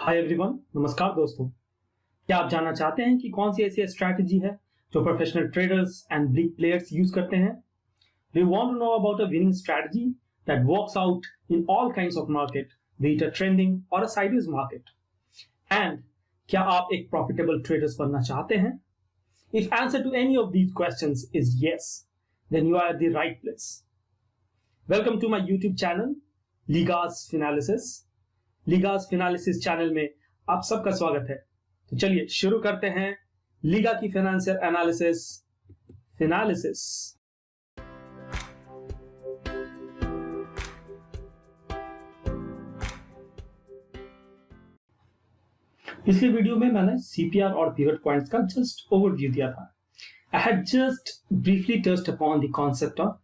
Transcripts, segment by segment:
Hi everyone, नमस्कार दोस्तों। क्या आप जानना चाहते हैं कि कौन सी ऐसी स्ट्रैटेजी है जो professional traders and big players use करते हैं? Do you want to know about a winning strategy that works out in all kinds of market, be it a trending or a sideways market? And क्या आप एक profitable traders बनना चाहते हैं? If answer to any of these questions is yes, then you are at the right place. Welcome to my YouTube channel, Ligas Finalysis. Ligas Finalysis channel में आप सबका स्वागत है। तो चलिए शुरू करते हैं लीगा की फाइनेंशियल एनालिसिस फिनालिसिस। पिछले वीडियो में मैंने सीपीआर और पिवट पॉइंट्स का जस्ट ओवरव्यू दिया था। I had just briefly touched upon the concept of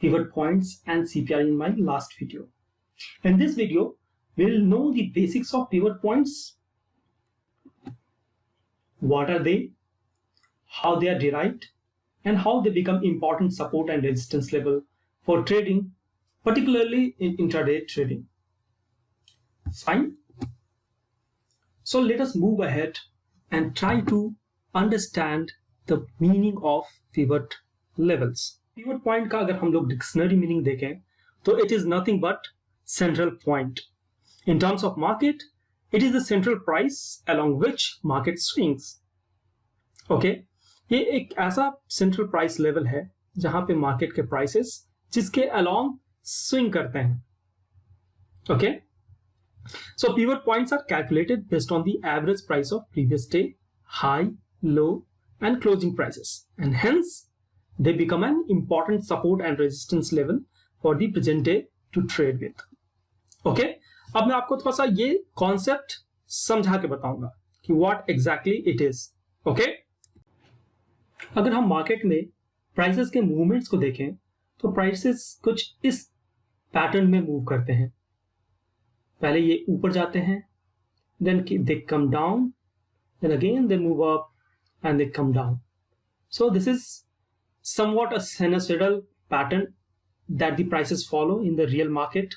pivot points and CPR in my last video. In this video we'll know the basics of pivot points. What are they? How they are derived? And how they become important support and resistance level for trading, particularly in intraday trading. Fine. So let us move ahead and try to understand the meaning of pivot levels. Pivot point का अगर हम लोग dictionary meaning देखें तो it is nothing but central point. In terms of market, it is the central price along which market swings. Okay, ये एक ऐसा central price level है जहां पे market के prices जिसके along swing करते हैं. Okay, so pivot points are calculated based on the average price of previous day, high, low, and closing prices, and hence they become an important support and resistance level for the present day to trade with. Okay. अब मैं आपको थोड़ा सा ये concept समझा के बताऊंगा कि what exactly it is. Okay, अगर हम मार्केट में प्राइसेस के मूवमेंट्स को देखें तो प्राइसेस कुछ इस पैटर्न में मूव करते हैं। पहले ये ऊपर जाते हैं, then they come down, then again they move up and they come down. So this is somewhat a sinusoidal pattern that the prices follow in the real market.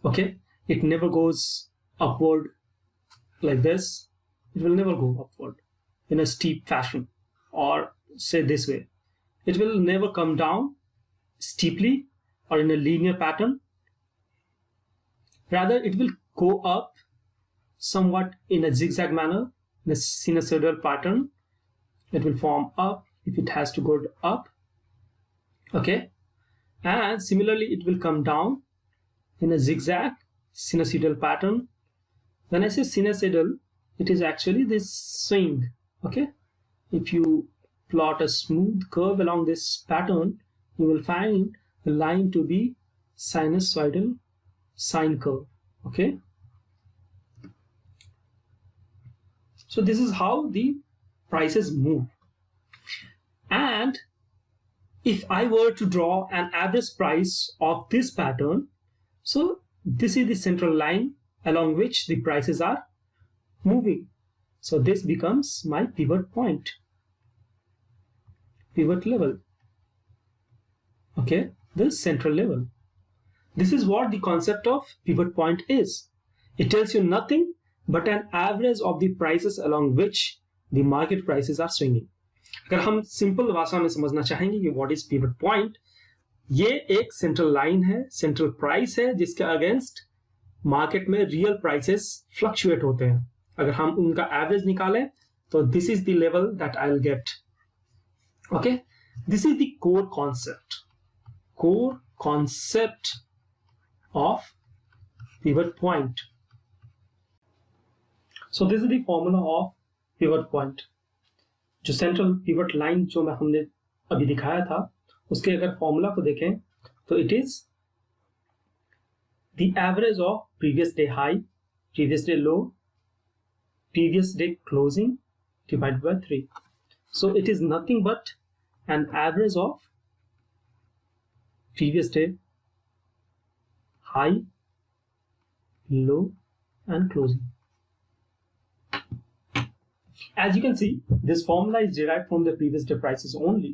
Okay, it never goes upward like this. It will never go upward in a steep fashion, or say this way, it will never come down steeply or in a linear pattern. Rather, it will go up somewhat in a zigzag manner, in a sinusoidal pattern. It will form up if it has to go up. Okay, and similarly it will come down in a zigzag sinusoidal pattern. When I say sinusoidal, it is actually this swing. Okay, if you plot a smooth curve along this pattern, you will find the line to be sinusoidal sine curve. Okay, so this is how the prices move. And if I were to draw an average price of this pattern, so this is the central line along which the prices are moving. So this becomes my pivot point, pivot level. Okay, this central level. This is what the concept of pivot point is. It tells you nothing but an average of the prices along which the market prices are swinging. अगर हम simple भाषा में समझना चाहेंगे कि what is pivot point, ये एक central line है, सेंट्रल प्राइस है जिसके अगेंस्ट मार्केट में रियल प्राइसेस फ्लक्चुएट होते हैं। अगर हम उनका एवरेज निकालें तो this is the level that I will get. Okay, this is the core concept of pivot point. So this is the formula of pivot point. जो central pivot line जो हमने अभी दिखाया था उसके अगर फॉर्मूला को देखें तो it is the average of previous day high, previous day low, previous day closing divided by 3. So it is nothing but an average of previous day high, low and closing. As you can see, this formula is derived from the previous day prices only.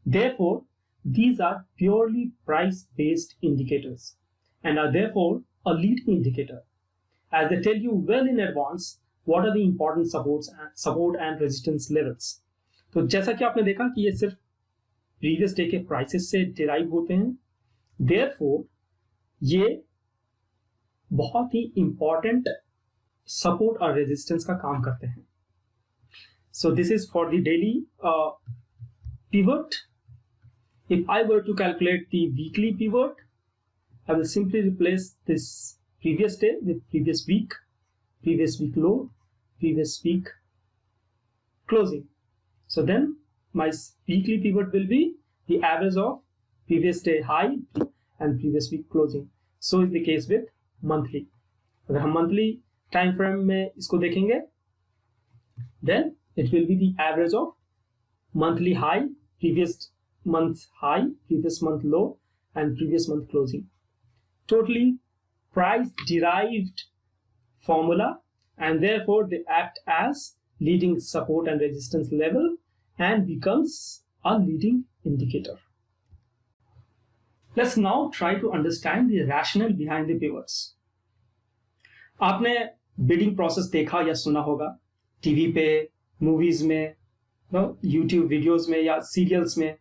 Therefore, these are purely price-based indicators and are therefore a leading indicator. as they tell you well in advance what are the important support and resistance levels. तो जैसा कि आपने देखा कि ये सिर्फ previous day के prices से डिराइव होते हैं, देयरफॉर ये बहुत ही इंपॉर्टेंट सपोर्ट और रेजिस्टेंस का काम करते हैं. So this is for the daily pivot. If I were to calculate the weekly pivot, I will simply replace this previous day with previous week low, previous week closing. So then my weekly pivot will be the average of previous day high and previous week closing. So is the case with monthly. अगर हम monthly time frame में इसको देखेंगे, then it will be the average of monthly high, previous month high, previous month low, and previous month closing. Totally price derived formula, and therefore they act as leading support and resistance level and becomes a leading indicator. Let's now try to understand the rationale behind the pivots. आपने bidding process देखा या सुना होगा TV पे, movies में, YouTube videos में या serials में,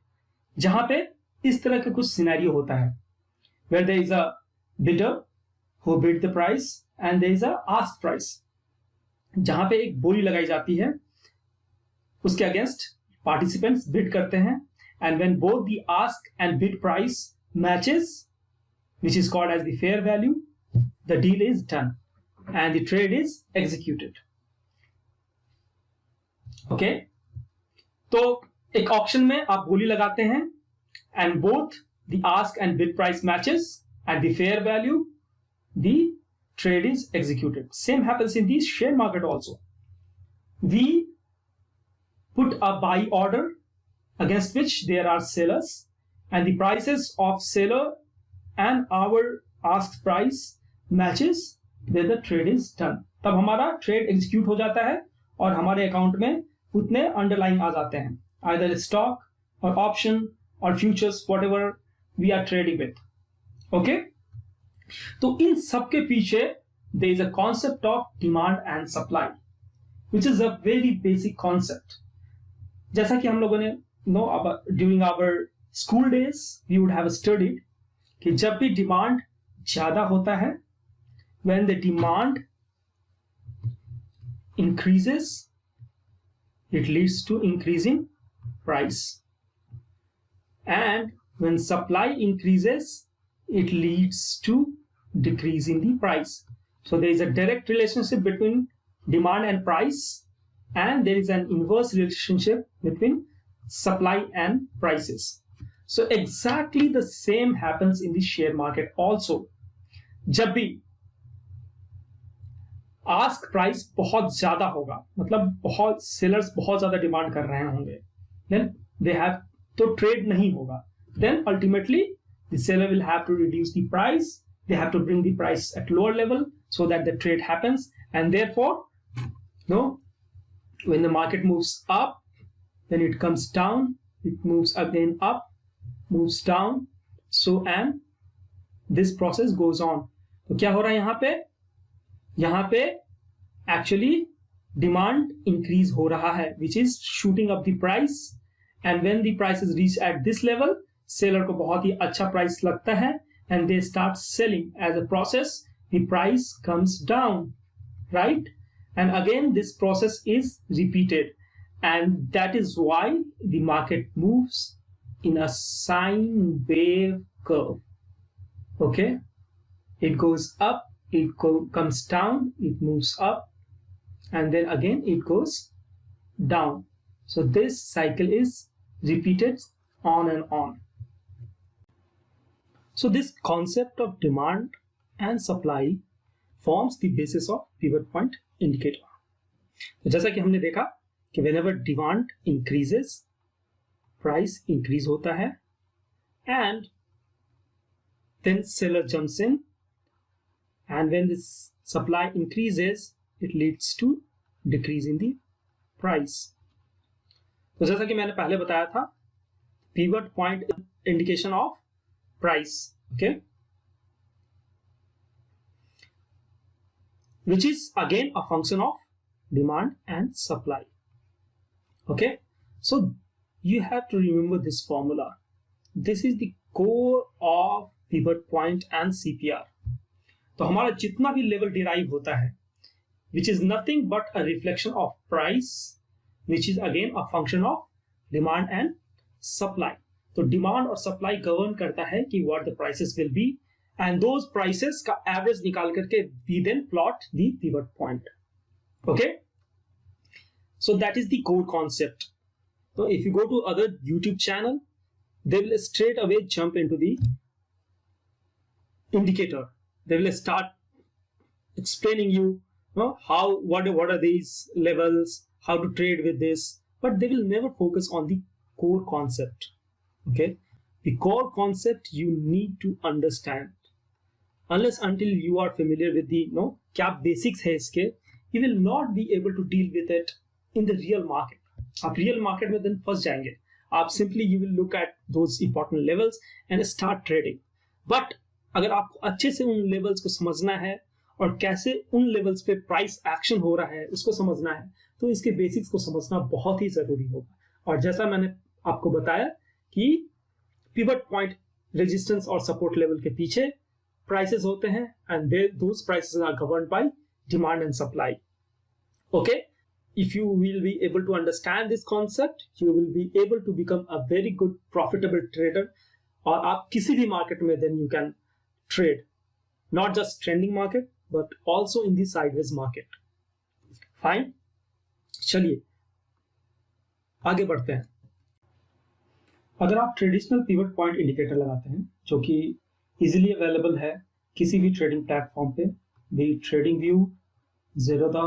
जहां पे इस तरह का कुछ सिनेरियो होता है where there is a bidder who bid the price and there is a ask price, जहां पे एक बोली लगाई जाती है, उसके अगेंस्ट पार्टिसिपेंट्स बिड करते हैं, and when both the ask and bid price matches, which is called as the fair value, the deal is done and the trade is executed. Okay, तो एक ऑक्शन में आप बोली लगाते हैं and both the ask and bid price matches at the fair value, the trade is executed. Same happens in the share market also. We put a buy order against which there are sellers and the prices of seller and our ask price matches, there the trade is done. तब हमारा trade execute हो जाता है और हमारे account में उतने underline आ जाते हैं, आइदर स्टॉक और ऑप्शन और futures, whatever we are trading with. Okay, तो इन सब के पीछे there is a concept of demand and supply, which is a very basic concept. जैसा कि हम लोगों ने know during our school days we would have studied कि जब भी डिमांड ज्यादा होता है, when the demand increases, it leads to increasing price, and when supply increases, it leads to decreasing the price. So there is a direct relationship between demand and price, and there is an inverse relationship between supply and prices. So exactly the same happens in the share market also. जब भी ask price बहुत ज्यादा होगा, मतलब बहुत sellers बहुत ज्यादा demand कर रहे होंगे, देन दे हैव, तो ट्रेड नहीं होगा. Then ultimately the seller will have to reduce the price, they have to bring the price at lower level so that the trade happens, and therefore no when the market moves up, then it comes down, it moves again up, moves down, so and this process goes on. तो क्या हो रहा है यहाँ पे actually demand increase हो रहा है, which is shooting up the price, and when the price is reach at this level, seller को बहुत ही अच्छा प्राइस लगता है and they start selling. As a process the price comes down, right, and again this process is repeated, and that is why the market moves in a sine wave curve. Okay, it goes up, it comes down, it moves up, and then again it goes down. So this cycle is repeated on and on. So this concept of demand and supply forms the basis of pivot point indicator. तो जैसा कि हमने देखा कि whenever demand increases, price increase होता है, and then seller jumps in, and when this supply increases, it leads to decrease in the price. तो जैसा कि मैंने पहले बताया था, pivot point indication of price. Okay, which is again a function of demand and supply. Okay, so you have to remember this formula. This is the core of pivot point and CPR. तो हमारा जितना भी level derive होता है, which is nothing but a reflection of price, which is again a function of demand and supply. तो demand और supply govern करता है कि what the prices will be, and those prices का average निकाल करके we then plot the pivot point. Okay, so that is the core concept. So if you go to other YouTube channel, they will straight away jump into the indicator. They will start explaining you how what are these levels, how to trade with this, but they will never focus on the core concept. Okay, the core concept you need to understand. Unless until you are familiar with the क्या basics है इसके, you will not be able to deal with it in the real market. आप real market में then फंस जाएंगे. आप simply you will look at those important levels and start trading. But अगर आपको अच्छे से उन levels को समझना है और कैसे उन levels पे price action हो रहा है उसको समझना है, तो इसके basics को समझना बहुत ही जरूरी होगा. और जैसा मैंने आपको बताया कि pivot point resistance और support level के पीछे prices होते हैं, and those prices are governed by demand and supply. Okay, if you will be able to understand this concept, you will be able to become a very good profitable trader. और आप किसी भी market में then you can trade, not just trending market but also in the sideways market. Fine, चलिए आगे बढ़ते हैं. अगर आप ट्रेडिशनल पिवट पॉइंट इंडिकेटर लगाते हैं जो कि इजीली अवेलेबल है किसी भी ट्रेडिंग प्लेटफॉर्म पे, be TradingView, Zerodha,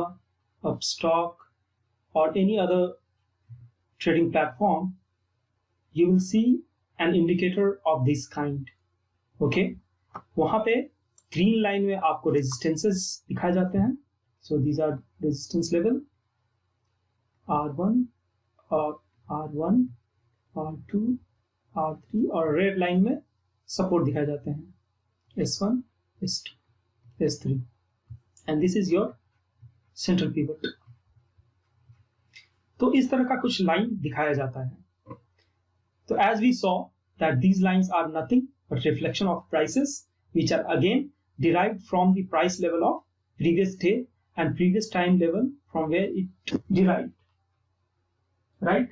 Upstox और any other trading platform, you will see an indicator of this kind. Okay, वहां पे ग्रीन लाइन में आपको रेजिस्टेंसेस दिखाए जाते हैं. So these are resistance level R1 और R1, R2, R3 और रेड लाइन में सपोर्ट दिखाए जाते हैं S1, S2, S3 and this is your central pivot. तो इस तरह का कुछ लाइन दिखाया जाता है. तो as we saw that these lines are nothing but reflection of prices which are again derived from the price level of previous day and previous time level from where it derived, right?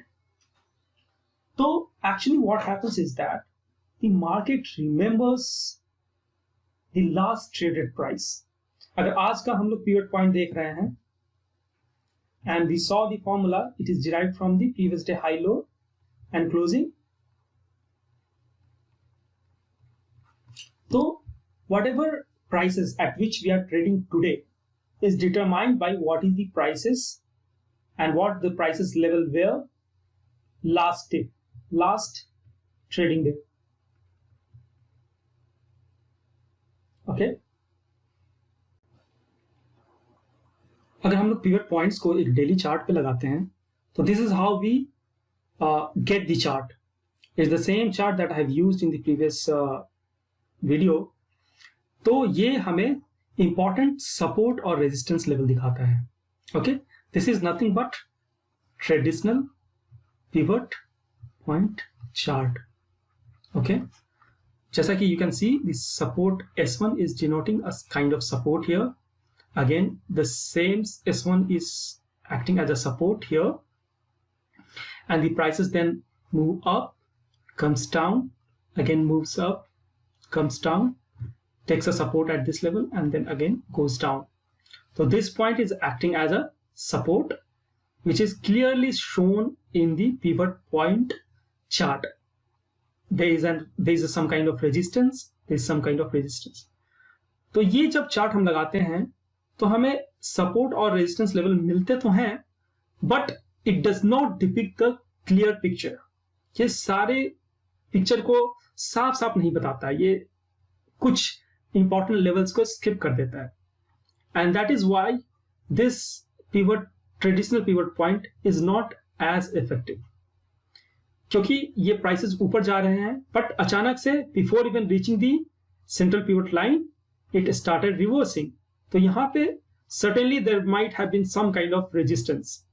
So actually what happens is that the market remembers the last traded price. अगर आज का हम लोग pivot point देख रहे हैं and we saw the formula, it is derived from the previous day high low and closing. So whatever prices at which we are trading today is determined by what is the prices and what the prices level were last day, last trading day. Okay, अगर हम लोग pivot points को एक daily chart पे लगाते हैं तो this is how we get the chart. It's the same chart that I have used in the previous video. तो ये हमें इंपॉर्टेंट सपोर्ट और रेजिस्टेंस लेवल दिखाता है. Okay, this is nothing but traditional pivot point chart. Okay, जैसा कि you can see this support S1 is denoting a kind of support here. Again, the same S1 is acting as a support here, and the prices then move up, comes down, again moves up, comes down, takes a support at this level and then again goes down. So this point is acting as a support which is clearly shown in the pivot point chart. There is some kind of resistance, there is some kind of resistance. तो ये जब chart हम लगाते हैं तो हमें support और resistance level मिलते तो हैं but it does not depict the clear picture. ये सारे पिक्चर को साफ साफ नहीं बताता, ये कुछ इंपॉर्टेंट लेवल्स को स्किप कर देता है. And that is why this pivot traditional pivot point is not as effective, क्योंकि ये प्राइसेस ऊपर जा रहे हैं बट अचानक से before even reaching the central pivot line it started reversing. तो यहाँ पे certainly there might have been some kind of resistance.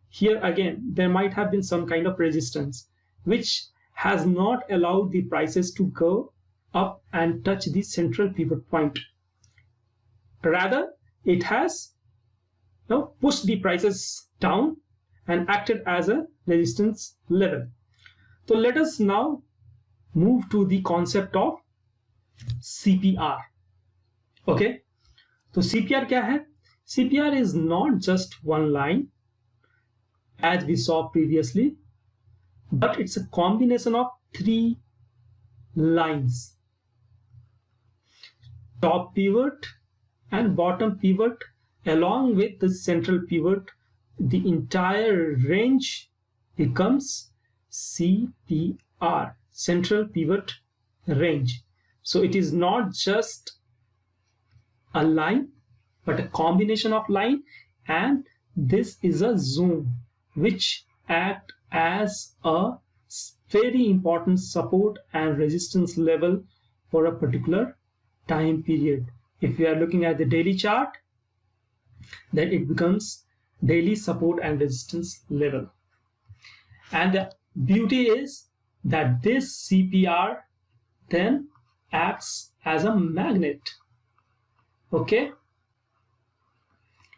Here again, there might have been some kind of resistance which has not allowed the prices to go up and touch the central pivot point. Rather, it has pushed the prices down and acted as a resistance level. So let us now move to the concept of CPR. Okay, so CPR क्या है? CPR is not just one line as we saw previously, but it's a combination of three lines: top pivot and bottom pivot along with the central pivot. The entire range becomes CPR, central pivot range. So it is not just a line but a combination of line, and this is a zone which act as a very important support and resistance level for a particular time period. If we are looking at the daily chart, then it becomes daily support and resistance level. And the beauty is that this CPR then acts as a magnet. Okay,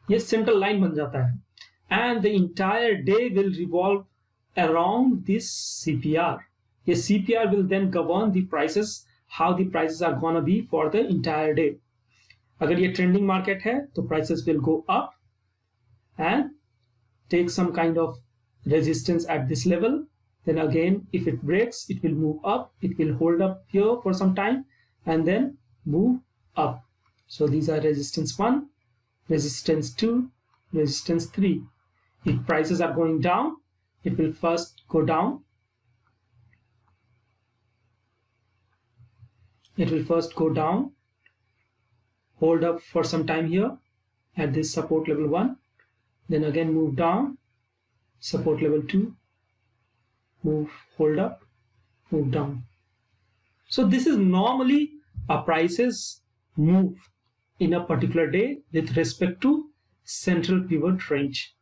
ये central line बन जाता है, and the entire day will revolve around this CPR. ये CPR will then govern the prices, how the prices are gonna be for the entire day. अगर ये trending market है तो prices will go up and take some kind of resistance at this level. Then again, if it breaks, it will move up, it will hold up here for some time and then move up. So these are resistance 1, resistance 2, resistance 3. If prices are going down, it will first go down. It will first go down, hold up for some time here at this support level 1, then again move down, support level 2, move, hold up, move down. So this is normally a prices move in a particular day with respect to central pivot range,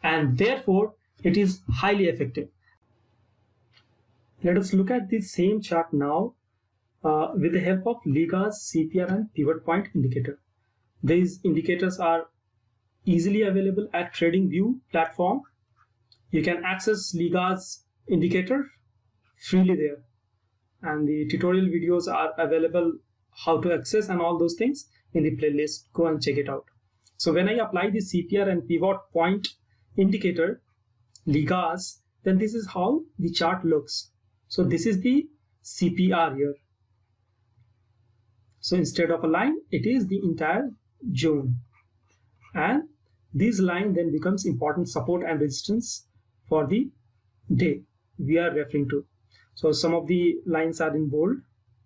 and therefore it is highly effective. Let us look at the same chart now with the help of Ligas, CPR and pivot point indicator. These indicators are easily available at TradingView platform. You can access Ligas indicator freely there, and the tutorial videos are available how to access and all those things in the playlist. Go and check it out. So when I apply the CPR and pivot point indicator Ligas, then this is how the chart looks. So this is the CPR here. So instead of a line, it is the entire zone, and this line then becomes important support and resistance for the day we are referring to. So some of the lines are in bold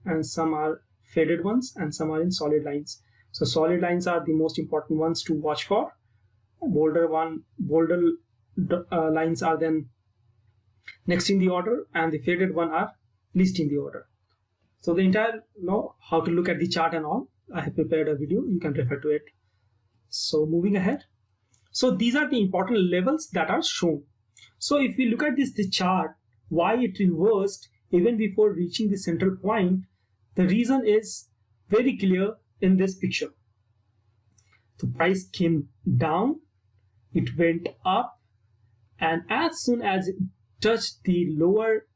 and some are faded ones and some are in solid lines. So solid lines are the most important ones to watch for. Bolder lines are then next in the order, and the faded one are least in the order. So the entire how to look at the chart and all, I have prepared a video, you can refer to it. So moving ahead, so these are the important levels that are shown. So if we look at the chart, why it reversed even before reaching the central point, the reason is very clear in this picture. The price came down, it went up, and as soon as it touched the lower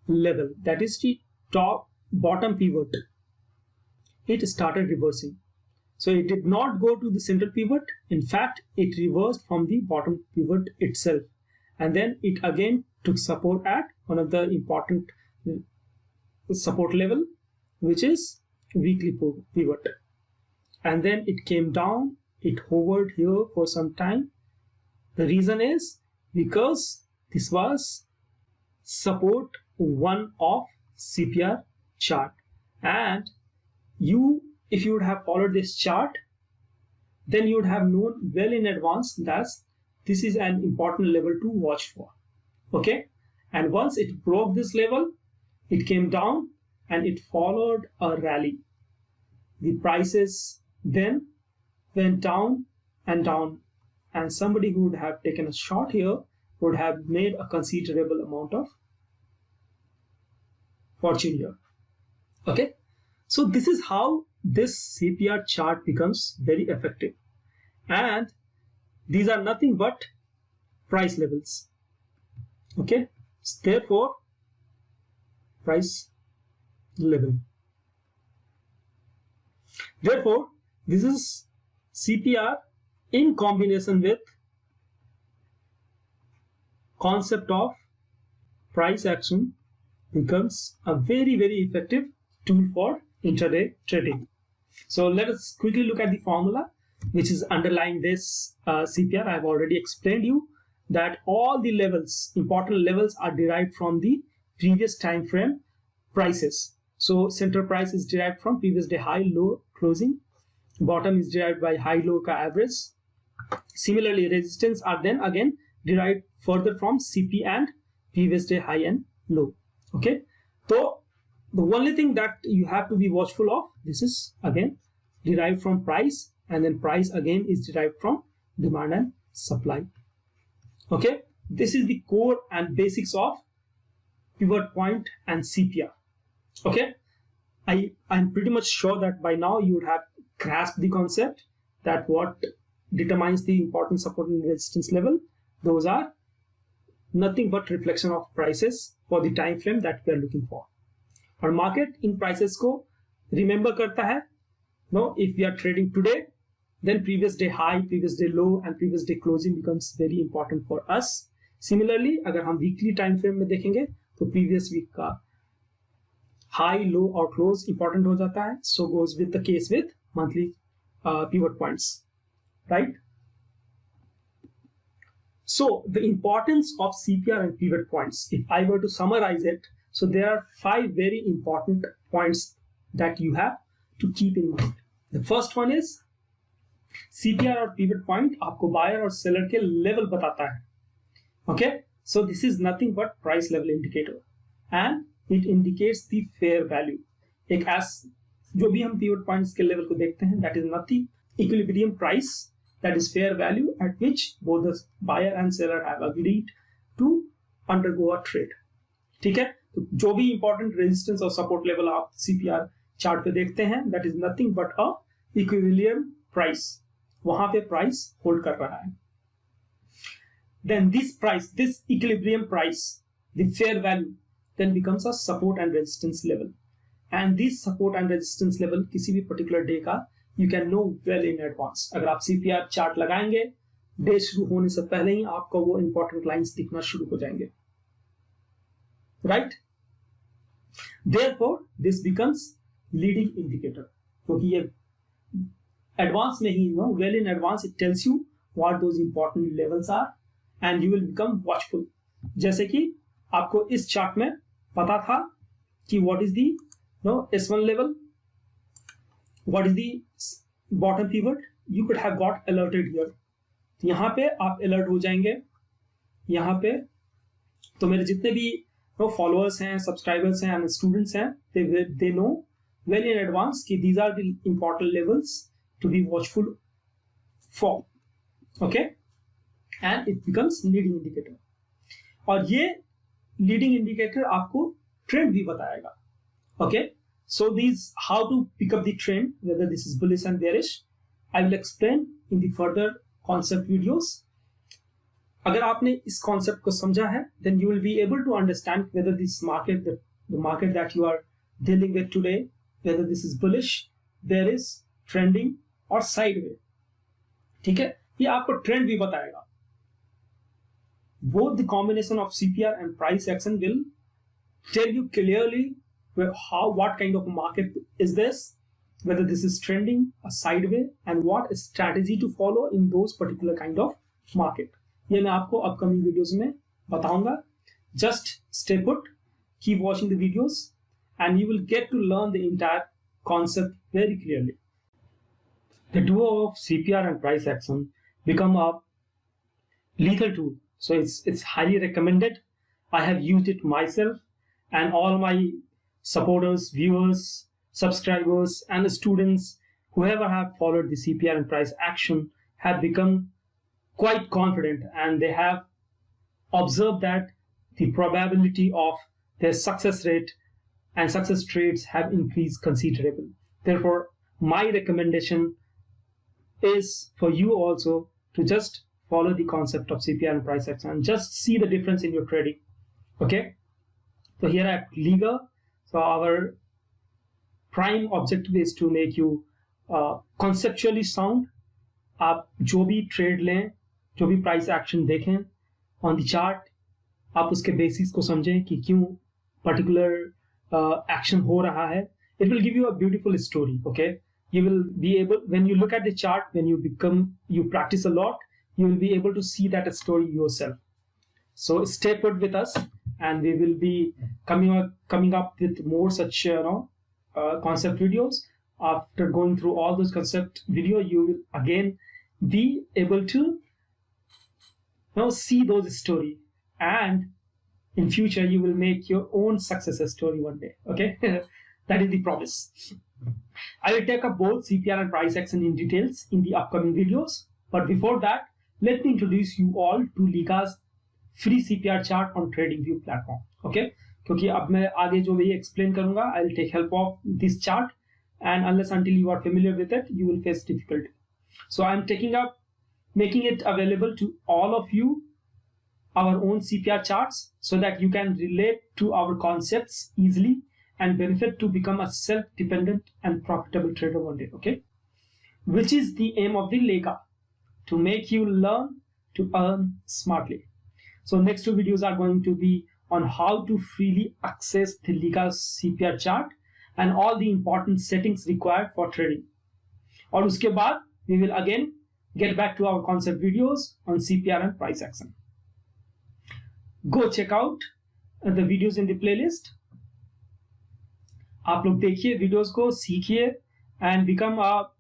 level, that is the bottom pivot, it started reversing. So it did not go to the central pivot. In fact, it reversed from the bottom pivot itself, and then it again took support at one of the important support level, which is weekly pivot, and then it came down, it hovered here for some time. The reason is because this was support 1 of CPR chart, and if you would have followed this chart, then you would have known well in advance that this is an important level to watch for. Okay, and once it broke this level, it came down and it followed a rally. The prices then went down and down, and somebody who would have taken a short here would have made a considerable amount of fortune here. Okay, so this is how this CPR chart becomes very effective, and these are nothing but price levels. Okay, therefore price level. Therefore, this is CPR in combination with concept of price action becomes a very, very effective tool for intraday trading. So let us quickly look at the formula which is underlying this CPR. I have already explained you that all the levels, important levels, are derived from the previous time frame prices. So center price is derived from previous day high, low, closing. Bottom is derived by high, low ka average. Similarly, resistance are then again derived further from CP and previous day high and low. Okay, so the only thing that you have to be watchful of, this is again derived from price, and then price again is derived from demand and supply. Okay, this is the core and basics of pivot point and CPR. Okay, I'm pretty much sure that by now you would have grasped the concept that what determines the important support and resistance level, those are nothing but reflection of prices for the time frame that we are looking for. और market इन prices को remember करता है. No, if we are trading today, then previous day high, previous day low and previous day closing becomes very important for us. Similarly, अगर हम weekly time frame में देखेंगे तो previous week का high, low और close important हो जाता है. So goes with the case with monthly pivot points, right? So the importance of CPR and pivot points, if I were to summarize it, so there are 5 very important points that you have to keep in mind. The first one is CPR और pivot point आपको buyer और seller के level बताता है. Okay, so this is nothing but price level indicator and it indicates the fair value. एक जो भी हम pivot points के level को देखते हैं, that is nothing equilibrium price, that is fair value at which both the buyer and seller have agreed to undergo a trade. ठीक है, तो जो भी important resistance और support level आप CPR chart पे देखते हैं, that is nothing but a equilibrium price. वहां पे price hold कर रहा है. Then this price, this equilibrium price, the fair value, then becomes a support and resistance level. And this support and resistance level किसी भी particular day का you can know well in advance. अगर आप CPR chart लगाएंगे, day शुरू होने से पहले ही आपको वो important lines दिखना शुरू हो जाएंगे. Right? Therefore, this becomes leading indicator. क्योंकि ये advance में ही, well in advance it tells you what those important levels are and you will become watchful. जैसे कि आपको इस chart में पता था कि what is the S1 level, what is the bottom pivot, you could have got alerted here. यहाँ पे आप alert हो जाएंगे. यहाँ पे तो मेरे जितने भी followers हैं, subscribers हैं and students हैं, they know well in advance कि these are the important levels to be watchful for. Okay, and it becomes leading indicator. और ये leading indicator आपको trend भी बताएगा. Okay, so these how to pick up the trend, whether this is bullish and bearish, I will explain in the further concept videos. अगर आपने इस concept को समझा है, then you will be able to understand whether this market, the market that you are dealing with today, whether this is bullish, bearish, trending or sideways. ठीक है, ये आपको trend भी बताएगा. Both the combination of CPR and price action will tell you clearly what kind of market is this, whether this is trending, a sideways, and what strategy to follow in those particular kind of market. ये मैं आपको upcoming videos में बताऊंगा. Just stay put, keep watching the videos, and you will get to learn the entire concept very clearly. The duo of CPR and price action become a lethal tool. So it's highly recommended. I have used it myself, and all my supporters, viewers, subscribers, and students, whoever have followed the CPR and price action have become quite confident, and they have observed that the probability of their success rate and success trades have increased considerably. Therefore, my recommendation is for you also to just follow the concept of CPR and price action and just see the difference in your trading. Okay, so here at Liga, so our prime objective is to make you conceptually sound. आप जो भी trade लें, जो भी price action देखें on the chart, आप उसके basis को समझें कि क्यों पर्टिकुलर एक्शन हो रहा है. It will give you a beautiful story. Okay, you will be able, when you look at the chart, when you practice a lot, you will be able to see that story yourself. So stay put with us, and we will be coming up with more such concept videos. After going through all those concept video, you will again be able to see those story, and in future you will make your own success story one day. Okay, that is the promise. I will take up both CPR and price action in details in the upcoming videos, but before that, let me introduce you all to Liga's free CPR chart on TradingView platform. Okay, क्योंकि अब मैं आगे जो भी explain करूंगा, I will take help of this chart, and unless until you are familiar with it, you will face difficulty. So I am making it available to all of you, our own CPR charts, so that you can relate to our concepts easily and benefit to become a self-dependent and profitable trader one day. Okay, which is the aim of the Liga, to make you learn to earn smartly. So next two videos are going to be on how to freely access the Liga's CPR chart and all the important settings required for trading. और उसके बाद we will again get back to our concept videos on CPR and price action. Go check out the videos in the playlist. आप लोग देखिए videos को, सीखिए, and become a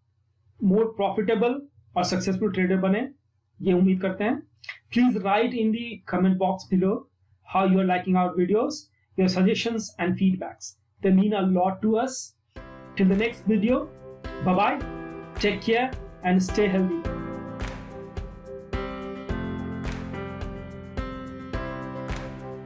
more profitable और successful trader बने, ये उम्मीद करते हैं. Please write in the comment box below how you are liking our videos, your suggestions and feedbacks. They mean a lot to us. Till the next video, bye bye, take care and stay healthy.